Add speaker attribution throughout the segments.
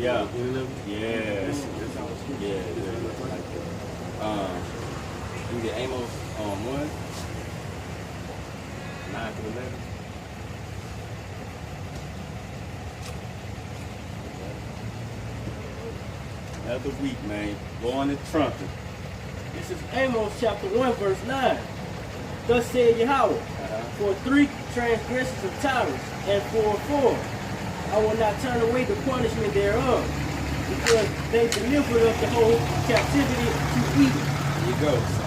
Speaker 1: Yeah.
Speaker 2: Yes.
Speaker 1: Yeah. You get Amos 1, 9 to 11. Another week, man. Blowing the trumpet.
Speaker 3: This is Amos chapter 1, verse 9. Thus said Yahweh, for 3 transgressions of Tyrus, and for 4, I will not turn away the punishment thereof, because they delivered up the whole captivity to Edom.
Speaker 1: There you go. So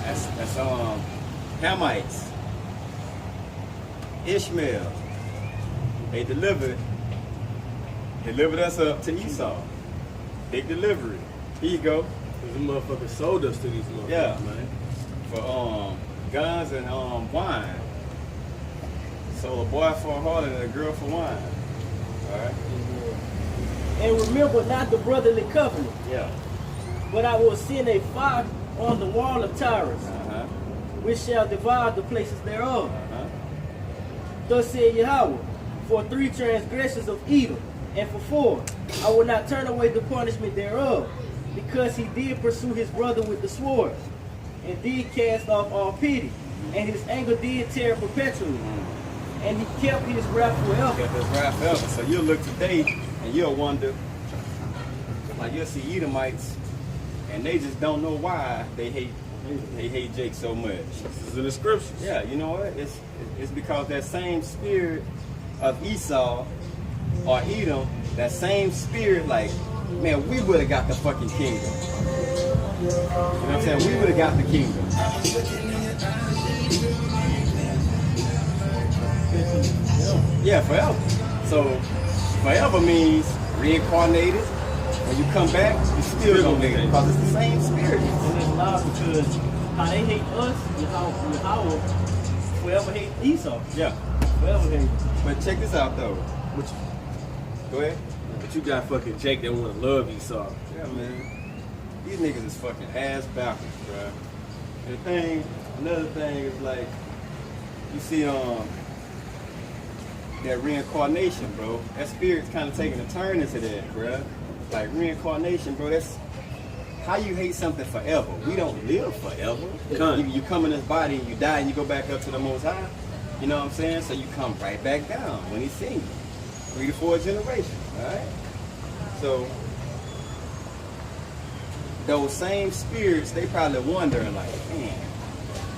Speaker 1: that's Hamites, Ishmael. They delivered us up to Esau. Big delivery. Here you go.
Speaker 2: Cause the motherfuckers sold us to these motherfuckers,
Speaker 1: Yeah.
Speaker 2: man.
Speaker 1: For guns and wine. Sold a boy for a harlot and a girl for wine. Alright?
Speaker 3: And remember not the brotherly covenant,
Speaker 1: Yeah.
Speaker 3: but I will send a fire on the wall of Tyrus, which shall devour the places thereof. Thus said Yahweh, for 3 transgressions of Edom, and for 4, I will not turn away the punishment thereof, because he did pursue his brother with the sword, and did cast off all pity, and his anger did tear perpetually, and he kept his wrath forever.
Speaker 1: Kept his wrath forever. So you'll look today and you'll wonder, like you'll see Edomites, and they just don't know why they hate Jake so much.
Speaker 2: This is in the scriptures.
Speaker 1: Yeah, you know what? It's because that same spirit of Esau or Edom, that same spirit, like, man, we would have got the fucking kingdom. You know what I'm saying? We would have got the kingdom. Yeah, forever. So forever means reincarnated. When you come back, you still gonna get it because it's the same spirit.
Speaker 3: And it's loud because how they hate us, Yahweh forever hate Esau.
Speaker 1: Yeah.
Speaker 3: Forever hate.
Speaker 1: But check this out though. Go ahead.
Speaker 2: But you got fucking Jake that wanna love Esau.
Speaker 1: Yeah, man. These niggas is fucking ass backwards, bro. And another thing is like, you see that reincarnation, bro. That spirit's kind of taking a turn into that, bro. Like reincarnation, bro. That's how you hate something forever. We don't live forever. You come in this body and you die and you go back up to the Most High. You know what I'm saying? So you come right back down when He seen you. 3 to 4 generations, all right? So those same spirits, they probably wondering like, man,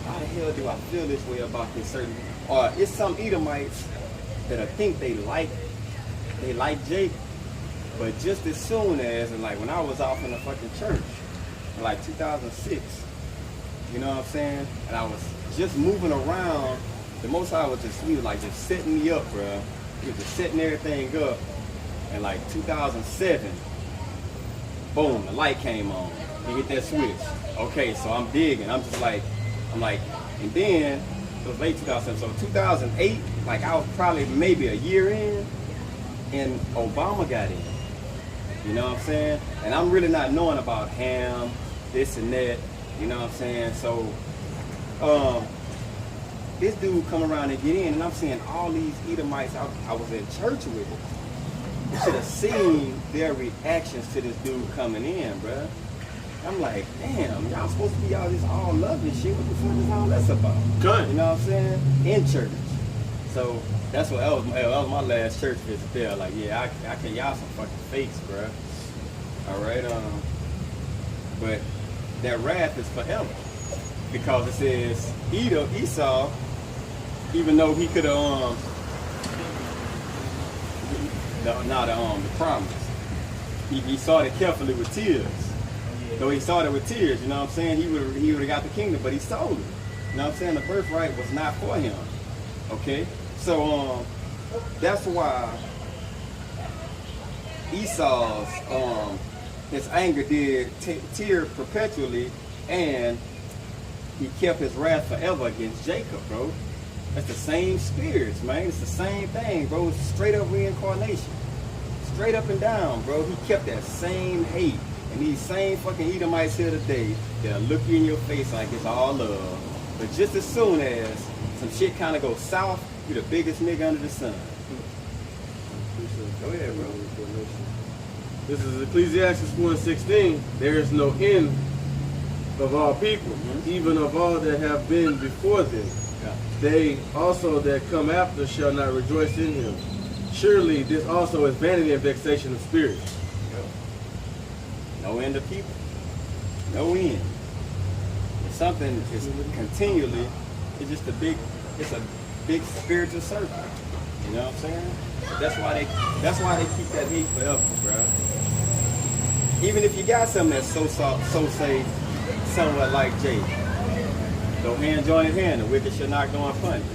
Speaker 1: why the hell do I feel this way about this certain? Or it's some Edomites that I think they like Jake, but just as soon as, and like when I was off in the fucking church, in like 2006, you know what I'm saying? And I was just moving around, the Most High was just, he was like just setting me up, bro. He was just setting everything up. And like 2007, boom, the light came on. He hit that switch. Okay, so I'm digging. I'm like, and then it was late 2007. So 2008, like I was probably maybe a year in, and Obama got in. You know what I'm saying? And I'm really not knowing about Ham, this and that. You know what I'm saying? So, this dude come around and get in, and I'm seeing all these Edomites. I was in church with them. You should have seen their reactions to this dude coming in, bruh. I'm like, damn, y'all supposed to be all this all loving shit. What the fuck is all this about?
Speaker 2: Good.
Speaker 1: You know what I'm saying? In church. So that's what that was my last church visit there. Like, yeah, I can y'all some fucking fakes, bruh. All right, but that wrath is forever because it says Esau, even though he could have the promise. He saw it carefully with tears. Though he saw it with tears, you know what I'm saying? He would have got the kingdom, but he sold it. You know what I'm saying? The birthright was not for him. Okay? So that's why Esau's his anger did tear perpetually, and he kept his wrath forever against Jacob, bro. That's the same spirits, man. It's the same thing, bro. It's straight up reincarnation. Straight up and down, bro. He kept that same hate. And these same fucking Edomites here today, they'll look you in your face like it's all love. But just as soon as some shit kind of goes south, you're the biggest nigga under the sun. Go ahead, bro.
Speaker 2: This is Ecclesiastes 1:16. There is no end of all people, even of all that have been before them.
Speaker 1: Yeah.
Speaker 2: They also that come after shall not rejoice in him. Surely this also is vanity and vexation of spirit.
Speaker 1: No end of people. No end. It's something is continually, it's just it's a big spiritual circle. You know what I'm saying? But that's why they keep that hate forever, bro. Even if you got something that's so say somewhat like Jay. Though hand join in hand, the wicked shall not go unpunished.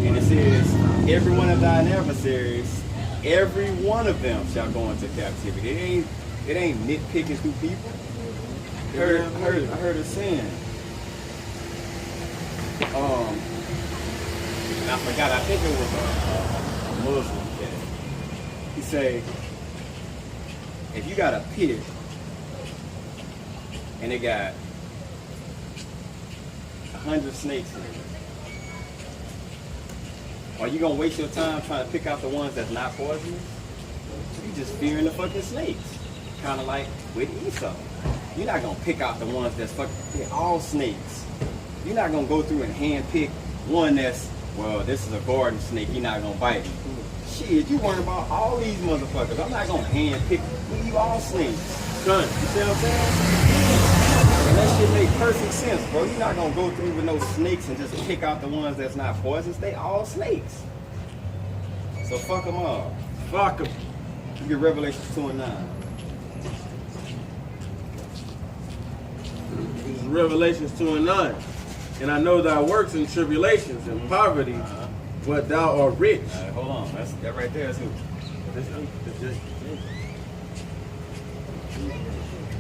Speaker 1: And it says, every one of thine adversaries, every one of them shall go into captivity. It ain't nitpicking through people. I heard a saying. And I forgot, I think it was a Muslim cat. He say, if you got a pit and it got 100 snakes in it, are you gonna waste your time trying to pick out the ones that's not poisonous? You just fearing the fucking snakes. Kind of like with Esau. You're not gonna pick out the ones that's fucking, they're all snakes. You're not gonna go through and hand pick one that's, well, this is a garden snake, you're not gonna bite it. Shit, you worrying about all these motherfuckers. I'm not gonna hand pick you all snakes.
Speaker 2: Son,
Speaker 1: You see what I'm saying? And that shit make perfect sense, bro. You're not gonna go through with no snakes and just pick out the ones that's not poisonous. They all snakes. So fuck them all.
Speaker 2: fuck them.
Speaker 1: You get Revelation 2:9.
Speaker 2: This is Revelations 2:9. And I know thy works and tribulations and poverty, but thou art rich.
Speaker 1: Hold on, that right there is who?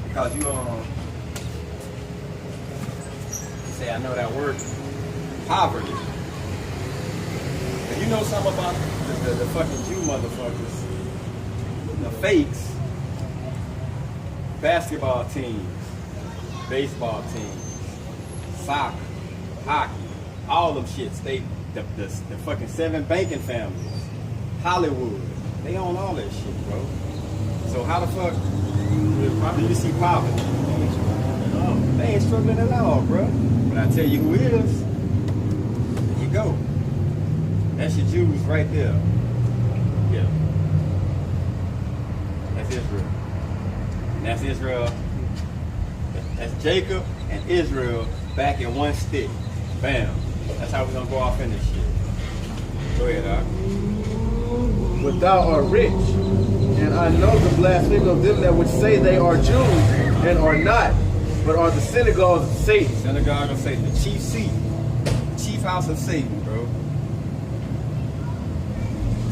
Speaker 1: Because you say I know that word, poverty. And you know something about the fucking Jew motherfuckers, the fakes, basketball teams, baseball teams, soccer, hockey, all them shits. The fucking 7 banking families, Hollywood, they own all that shit, bro. So how the fuck do you see poverty? They ain't struggling at all, bro. But I tell you who is, there you go. That's your Jews right there. Yeah. That's Israel. And that's Israel. That's Jacob and Israel back in one stick. Bam. That's how we're gonna go off in this shit. Go ahead, Doc.
Speaker 2: But thou art rich, and I know the blasphemy of them that would say they are Jews and are not, but are the synagogues of Satan.
Speaker 1: Synagogue of Satan, the chief seat, the chief house of Satan, bro.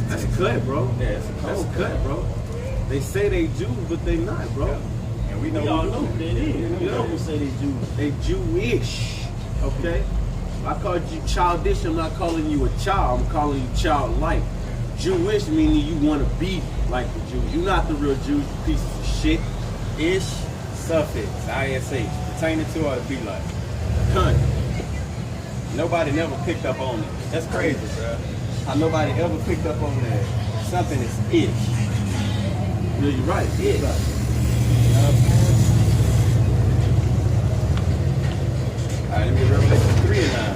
Speaker 2: That's cut, bro.
Speaker 1: Yeah, it's a
Speaker 2: That's
Speaker 1: cold
Speaker 2: cut, bro. They say they Jews, but they not, bro.
Speaker 1: Yeah. And we know
Speaker 3: We all know who that is. You know who say they Jews.
Speaker 2: They Jewish, okay? I called you childish, I'm not calling you a child, I'm calling you childlike. Jewish meaning you want to be like the Jews. You're not the real Jews, you pieces of shit.
Speaker 1: Ish, suffix, ISH, pertaining to or to be like.
Speaker 2: Cunt.
Speaker 1: Nobody never picked up on it. That's crazy, bro. How nobody ever picked up on that. Something is ish.
Speaker 2: Yeah, you're right.
Speaker 1: Ish.
Speaker 2: Right.
Speaker 1: All right, let me get Revelation 3:9.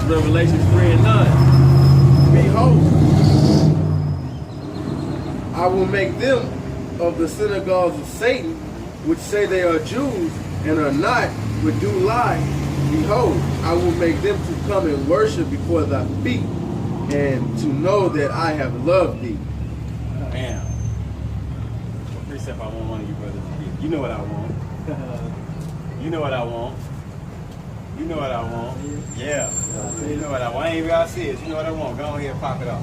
Speaker 2: Revelation 3:9. Behold, I will make them of the synagogues of Satan, which say they are Jews and are not, but do lie. Behold, I will make them to come and worship before thy feet, and to know that I have loved thee.
Speaker 1: Damn. What precept I want one of you brothers to give? You know what I want. You know what I want. You know what I want. Yeah. You know what I want. I ain't even gotta see it. You know what I want. Go ahead and pop it off.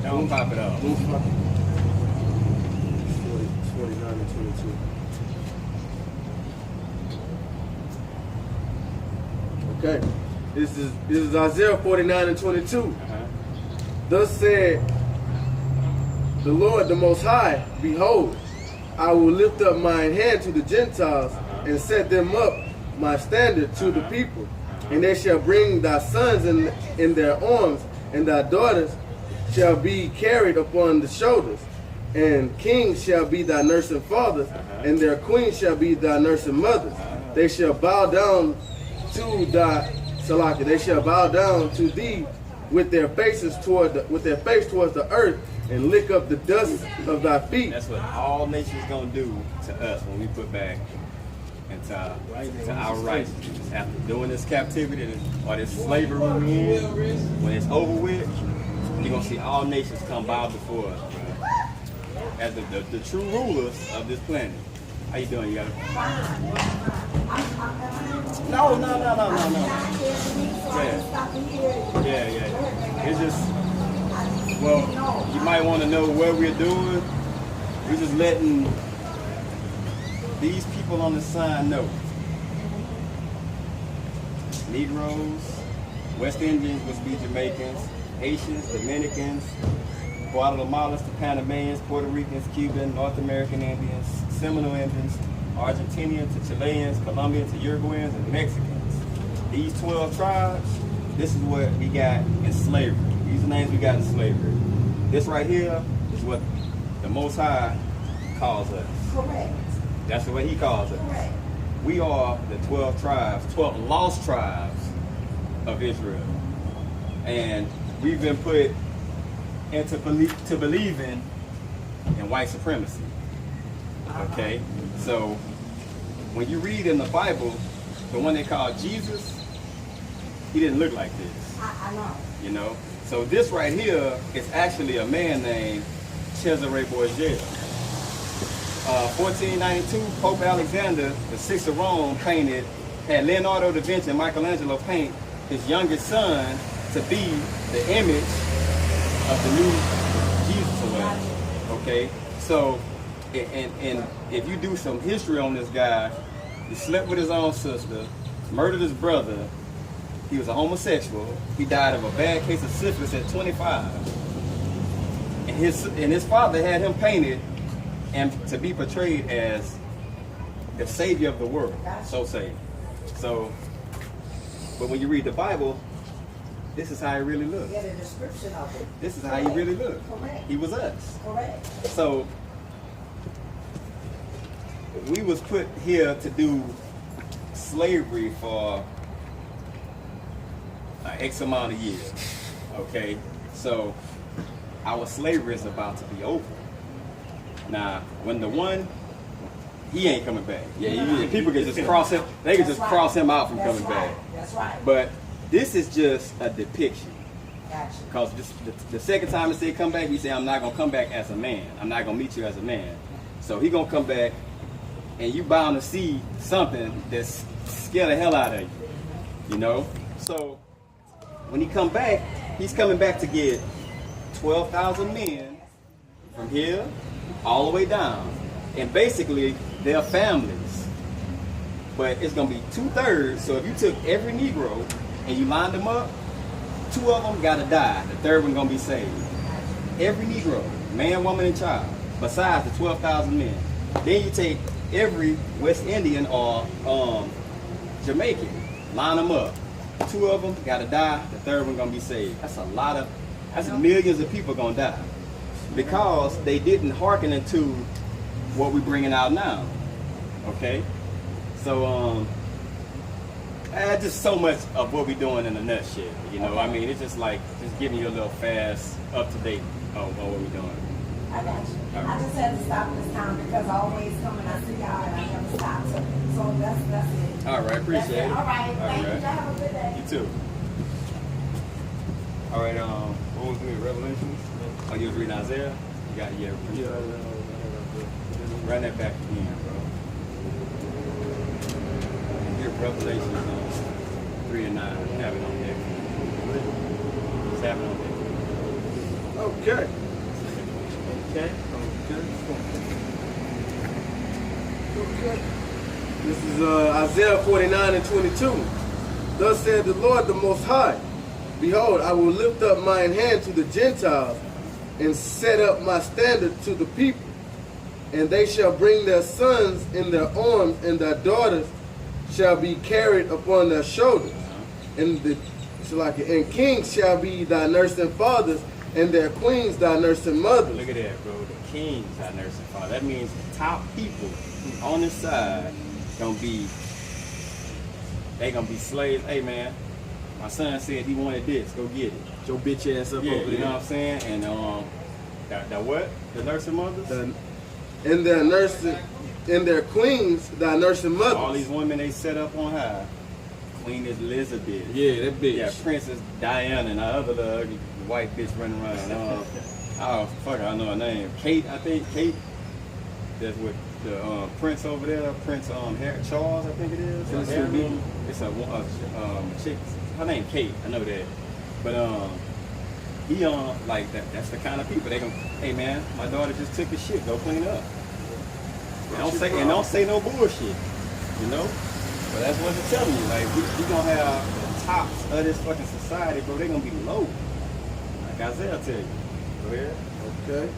Speaker 1: Go on, pop it off.
Speaker 2: 49 and 22. Okay. This is Isaiah 49 and 22. Thus said the Lord the Most High, behold, I will lift up mine hand to the Gentiles and set them up my standard to the people. And they shall bring thy sons in their arms, and thy daughters shall be carried upon the shoulders. And kings shall be thy nursing fathers, and their queens shall be thy nursing mothers. They shall bow down to thy Salaki. They shall bow down to thee with their faces toward with their face towards the earth, and lick up the dust of thy feet.
Speaker 1: That's what all nations gonna do to us when we put back into our righteousness. After doing this captivity or this slavery we're in, when it's over with, you're gonna see all nations come bow before us, bro. As the true rulers of this planet. How you doing? You got it? No. Yeah. It's just, well, you might want to know what we're doing. We're just letting these people on the sign know. Negroes, West Indians, which be Jamaicans, Haitians, Dominicans, Guatemalans, the Panamanians, Puerto Ricans, Cuban, North American Indians, Seminole Indians, Argentinians, to Chileans, Colombians, to Uruguayans, and Mexicans. These 12 tribes, this is what we got in slavery. These are the names we got in slavery. This right here is what the Most High calls us.
Speaker 4: Correct.
Speaker 1: That's the way He calls us.
Speaker 4: Correct.
Speaker 1: We are the 12 tribes, 12 lost tribes of Israel. And we've been put into believing in white supremacy. Okay? So when you read in the Bible, the one they call Jesus, he didn't look like this.
Speaker 4: I know.
Speaker 1: You know? So this right here is actually a man named Cesare Borgia. 1492, Pope Alexander VI of Rome had Leonardo da Vinci and Michelangelo paint his youngest son to be the image of the new Jesus or whatever. Okay? So, and if you do some history on this guy, he slept with his own sister, murdered his brother, he was a homosexual, he died of a bad case of syphilis at 25. And his father had him painted and to be portrayed as the savior of the world, so say. So, but when you read the Bible, this is how he really looked.
Speaker 4: Get a description of it.
Speaker 1: This is how he really looked.
Speaker 4: Correct.
Speaker 1: He was us.
Speaker 4: Correct.
Speaker 1: So, we was put here to do slavery for X amount of years. Okay? So, our slavery is about to be over. Now, when the one, he ain't coming back. Yeah, people can just cross him. They can just cross him out from coming back.
Speaker 4: That's right.
Speaker 1: But this is just a depiction.
Speaker 4: Gotcha.
Speaker 1: Because the second time he said come back, he said, I'm not going to come back as a man. I'm not going to meet you as a man. So he going to come back, and you bound to see something that's scare the hell out of you. You know? So when he come back, he's coming back to get 12,000 men from here all the way down. And basically, they're families. But it's going to be 2/3. So if you took every Negro and you lined them up, 2 of them got to die. The 3rd one going to be saved. Every Negro, man, woman, and child, besides the 12,000 men. Then you take every West Indian or Jamaican, line them up. 2 of them got to die. The 3rd one going to be saved. That's a lot of, that's millions of people going to die. Because they didn't hearken into what we're bringing out now. Okay? So, just so much of what we're doing in a nutshell. You know, I mean, it's just like, just giving you a little fast, up-to-date on what we're doing.
Speaker 4: I got you.
Speaker 1: All right.
Speaker 4: I just had to stop this time because I always come and I see y'all and I never stop. So that's it.
Speaker 1: All right, appreciate it.
Speaker 4: All right. Thank you.
Speaker 1: right.
Speaker 4: Have a good day.
Speaker 1: You too. All right, what was it, Revelations? Oh, you was reading Isaiah? You got, run that back again, bro. And here, Revelations 3 and 9. Have it on there. Just have it on there.
Speaker 2: Okay. This is Isaiah 49 and 22. Thus said the Lord the Most High, Behold, I will lift up mine hand to the Gentiles, and set up my standard to the people. And they shall bring their sons in their arms, and their daughters shall be carried upon their shoulders. And kings shall be thy nursing fathers, and their queens thy nursing mothers.
Speaker 1: Look at that, bro. The kings are nursing father. That means the top people who on this side they gonna be slaves. Hey man, my son said he wanted this. Go get it.
Speaker 2: Your bitch ass up
Speaker 1: Yeah,
Speaker 2: over
Speaker 1: you know
Speaker 2: there.
Speaker 1: what I'm saying? And that what? The nursing mothers?
Speaker 2: And their queens thy nursing mothers.
Speaker 1: All these women they set up on high. Queen Elizabeth.
Speaker 2: Yeah, that bitch.
Speaker 1: Yeah, Princess Diana and the other little ugly white bitch running around. Oh fuck, I know her name. Kate, I think Kate. That's with the Prince over there, Prince Charles, I think it is.
Speaker 2: That's
Speaker 1: Harry.
Speaker 2: who be-
Speaker 1: It's a chick. Her name Kate. I know that. But he like that. That's the kind of people they gonna. Hey man, my daughter just took the shit. Go clean up. And don't say no bullshit. You know. But that's what it's telling you. Like we gonna have the tops of this fucking society, bro. They gonna be low. Like Isaiah tell you. Go ahead.
Speaker 2: Okay.